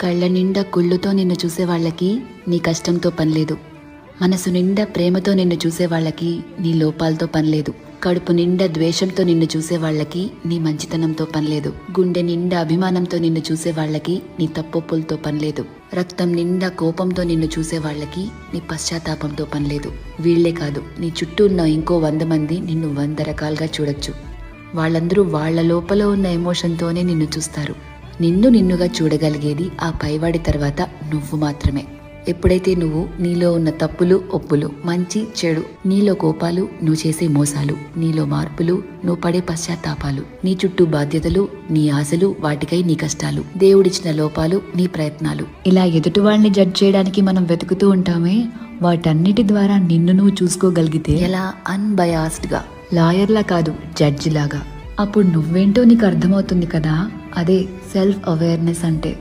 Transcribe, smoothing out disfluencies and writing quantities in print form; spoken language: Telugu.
కళ్ళ నిండా కుళ్ళుతో నిన్ను చూసే వాళ్ళకి నీ కష్టంతో పనిలేదు. మనసు నిండా ప్రేమతో నిన్ను చూసే వాళ్ళకి నీ లోపాలతో పనిలేదు. కడుపు నిండా ద్వేషంతో నిన్ను చూసే వాళ్ళకి నీ మంచితనంతో పనిలేదు. గుండె నిండా అభిమానంతో నిన్ను చూసే వాళ్ళకి నీ తప్పొప్పులతో పనిలేదు. రక్తం నిండా కోపంతో నిన్ను చూసే వాళ్ళకి నీ పశ్చాత్తాపంతో పనిలేదు. వీళ్లే కాదు, నీ చుట్టూ ఉన్న ఇంకో 100 మంది నిన్ను 100 రకాలుగా చూడొచ్చు. వాళ్ళందరూ వాళ్ళ లోపల ఉన్న ఎమోషన్తోనే నిన్ను చూస్తారు. నిన్ను నిన్నుగా చూడగలిగేది ఆ పైవాడి తర్వాత నువ్వు మాత్రమే. ఎప్పుడైతే నువ్వు నీలో ఉన్న తప్పులు ఒప్పులు, మంచి చెడు, నీలో కోపాలు, నువ్వు చేసే మోసాలు, నీలో మార్పులు, నువ్వు పడే పశ్చాత్తాపాలు, నీ చుట్టూ బాధ్యతలు, నీ ఆశలు, వాటికై నీ కష్టాలు, దేవుడిచ్చిన లోపాలు, నీ ప్రయత్నాలు, ఇలా ఎదుటి వాళ్ళని జడ్జ్ చేయడానికి మనం వెతుకుతూ ఉంటామే, వాటన్నిటి ద్వారా నిన్ను నువ్వు చూసుకోగలిగితే ఎలా అన్బయాస్డ్ గా, లాయర్లా కాదు జడ్జి లాగా, అప్పుడు నువ్వేంటో నీకు అర్థమవుతుంది కదా. అదే సెల్ఫ్ అవేర్నెస్ అంటే.